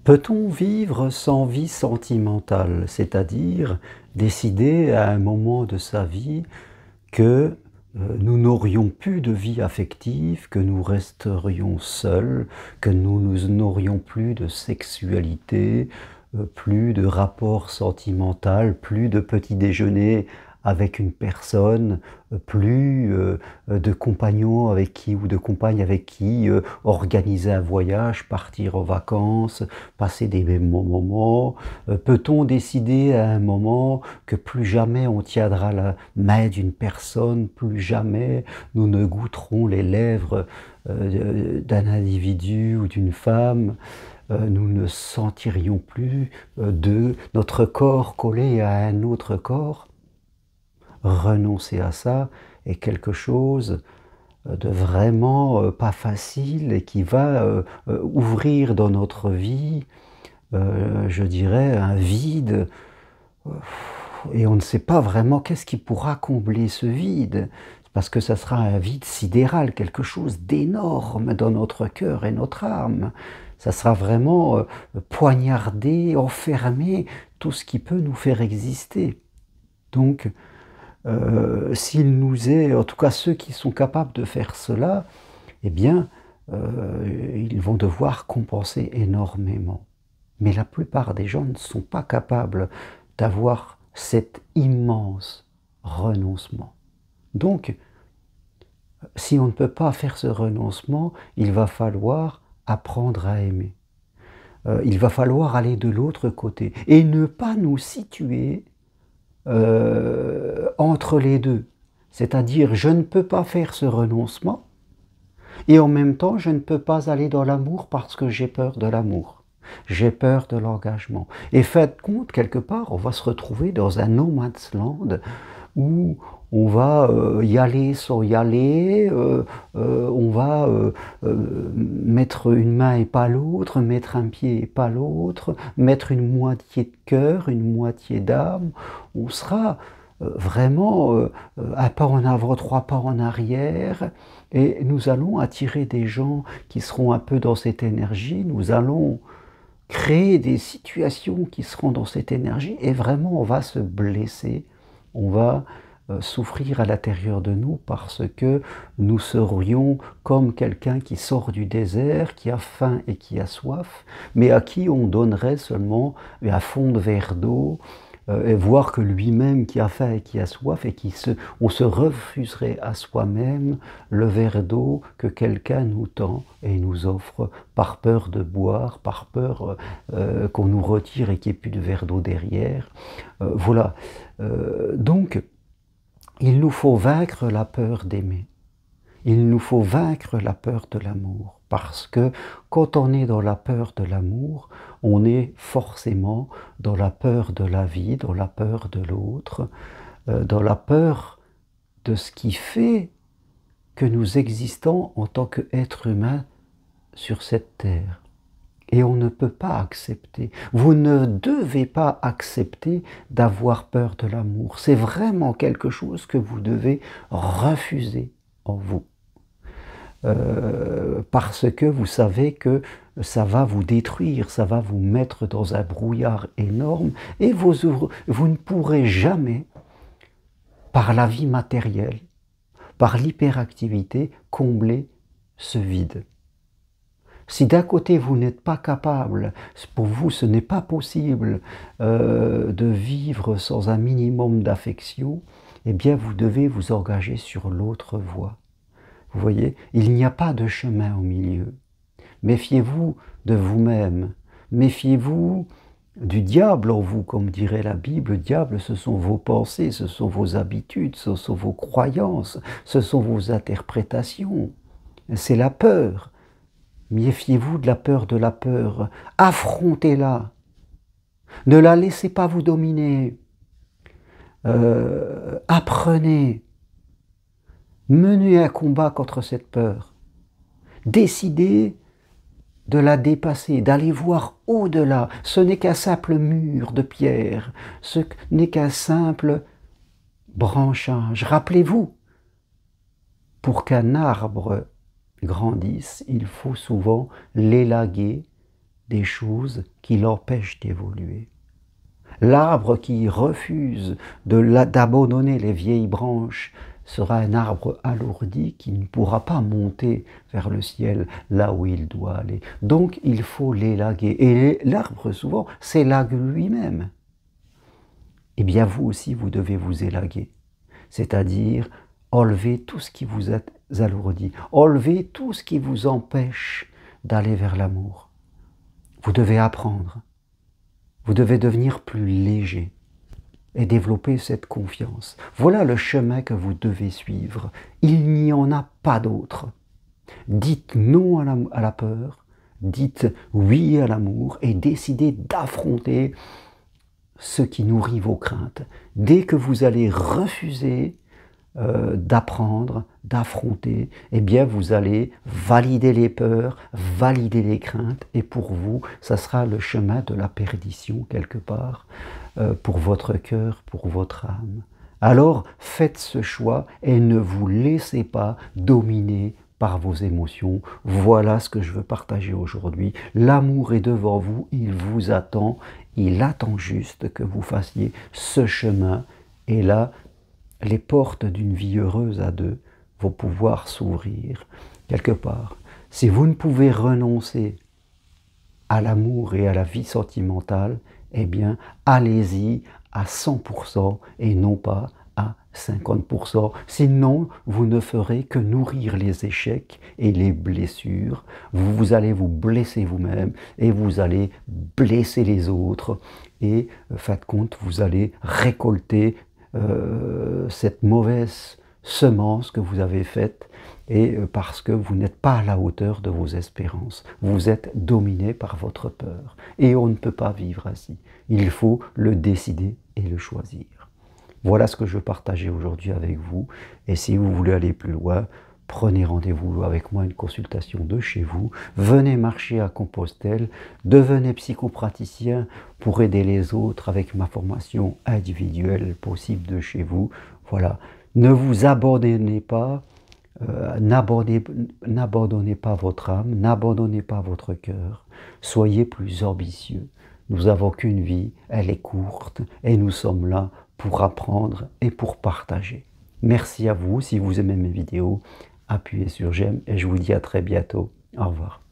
Peut-on vivre sans vie sentimentale? C'est-à-dire décider à un moment de sa vie que nous n'aurions plus de vie affective, que nous resterions seuls, que nous n'aurions plus de sexualité, plus de rapport sentimental, plus de petit déjeuner avec une personne, plus de compagnons avec qui ou de compagnes avec qui organiser un voyage, partir en vacances, passer des bons moments. Peut-on décider à un moment que plus jamais on tiendra la main d'une personne, plus jamais nous ne goûterons les lèvres d'un individu ou d'une femme, nous ne sentirions plus de notre corps collé à un autre corps? Renoncer à ça est quelque chose de vraiment pas facile et qui va ouvrir dans notre vie, je dirais, un vide, et on ne sait pas vraiment qu'est-ce qui pourra combler ce vide, parce que ça sera un vide sidéral, quelque chose d'énorme dans notre cœur et notre âme. Ça sera vraiment poignarder, enfermer tout ce qui peut nous faire exister. Donc, s'il nous est, en tout cas ceux qui sont capables de faire cela, eh bien, ils vont devoir compenser énormément. Mais la plupart des gens ne sont pas capables d'avoir cet immense renoncement. Donc, si on ne peut pas faire ce renoncement, il va falloir apprendre à aimer. Il va falloir aller de l'autre côté et ne pas nous situer entre les deux. C'est-à-dire, je ne peux pas faire ce renoncement et en même temps, je ne peux pas aller dans l'amour parce que j'ai peur de l'amour. J'ai peur de l'engagement. Et faites compte, quelque part, on va se retrouver dans un no man's land où on va y aller sans y aller, on va mettre une main et pas l'autre, mettre un pied et pas l'autre, mettre une moitié de cœur, une moitié d'âme. On sera vraiment un pas en avant, trois pas en arrière, et nous allons attirer des gens qui seront un peu dans cette énergie, nous allons créer des situations qui seront dans cette énergie, et vraiment on va se blesser, on va souffrir à l'intérieur de nous parce que nous serions comme quelqu'un qui sort du désert, qui a faim et qui a soif, mais à qui on donnerait seulement un fond de verre d'eau, et voir que lui-même qui a faim et qui a soif, et on se refuserait à soi-même le verre d'eau que quelqu'un nous tend et nous offre par peur de boire, par peur qu'on nous retire et qu'il n'y ait plus de verre d'eau derrière. Voilà. Donc, il nous faut vaincre la peur d'aimer. Il nous faut vaincre la peur de l'amour. Parce que quand on est dans la peur de l'amour, on est forcément dans la peur de la vie, dans la peur de l'autre, dans la peur de ce qui fait que nous existons en tant qu'êtres humains sur cette terre. Et on ne peut pas accepter. Vous ne devez pas accepter d'avoir peur de l'amour. C'est vraiment quelque chose que vous devez refuser en vous. Parce que vous savez que ça va vous détruire, ça va vous mettre dans un brouillard énorme, et vous ne pourrez jamais, par la vie matérielle, par l'hyperactivité, combler ce vide. Si d'un côté vous n'êtes pas capable, pour vous ce n'est pas possible de vivre sans un minimum d'affection, eh bien vous devez vous engager sur l'autre voie. Vous voyez, il n'y a pas de chemin au milieu. Méfiez-vous de vous-même, méfiez-vous du diable en vous, comme dirait la Bible. Le diable, ce sont vos pensées, ce sont vos habitudes, ce sont vos croyances, ce sont vos interprétations. C'est la peur. Méfiez-vous de la peur, affrontez-la, ne la laissez pas vous dominer, apprenez, menez un combat contre cette peur, décidez de la dépasser, d'aller voir au-delà. Ce n'est qu'un simple mur de pierre, ce n'est qu'un simple branchage. Rappelez-vous, pour qu'un arbre grandisse, il faut souvent l'élaguer, des choses qui l'empêchent d'évoluer. L'arbre qui refuse d'abandonner les vieilles branches sera un arbre alourdi qui ne pourra pas monter vers le ciel là où il doit aller. Donc il faut l'élaguer. Et l'arbre souvent s'élague lui-même. Eh bien vous aussi vous devez vous élaguer. C'est-à-dire enlever tout ce qui vous est alourdi. Enlever tout ce qui vous empêche d'aller vers l'amour. Vous devez apprendre. Vous devez devenir plus léger et développer cette confiance. Voilà le chemin que vous devez suivre. Il n'y en a pas d'autre. Dites non à la peur, dites oui à l'amour et décidez d'affronter ce qui nourrit vos craintes. Dès que vous allez refuser d'apprendre, d'affronter, eh bien vous allez valider les peurs, valider les craintes, et pour vous, ça sera le chemin de la perdition quelque part, pour votre cœur, pour votre âme. Alors faites ce choix et ne vous laissez pas dominer par vos émotions. Voilà ce que je veux partager aujourd'hui. L'amour est devant vous, il vous attend, il attend juste que vous fassiez ce chemin, et là, les portes d'une vie heureuse à deux vont pouvoir s'ouvrir quelque part. Si vous ne pouvez renoncer à l'amour et à la vie sentimentale, eh bien, allez-y à 100% et non pas à 50%. Sinon, vous ne ferez que nourrir les échecs et les blessures. Vous allez vous blesser vous-même et vous allez blesser les autres. Et, faites compte, vous allez récolter cette mauvaise semence que vous avez faite, et parce que vous n'êtes pas à la hauteur de vos espérances. Vous êtes dominé par votre peur. Et on ne peut pas vivre ainsi. Il faut le décider et le choisir. Voilà ce que je veux partager aujourd'hui avec vous. Et si vous voulez aller plus loin, prenez rendez-vous avec moi, une consultation de chez vous. Venez marcher à Compostelle, devenez psychopraticien pour aider les autres avec ma formation individuelle possible de chez vous. Voilà, ne vous abandonnez pas, n'abandonnez pas votre âme, n'abandonnez pas votre cœur. Soyez plus ambitieux. Nous n'avons qu'une vie, elle est courte et nous sommes là pour apprendre et pour partager. Merci à vous. Si vous aimez mes vidéos, appuyez sur j'aime et je vous dis à très bientôt. Au revoir.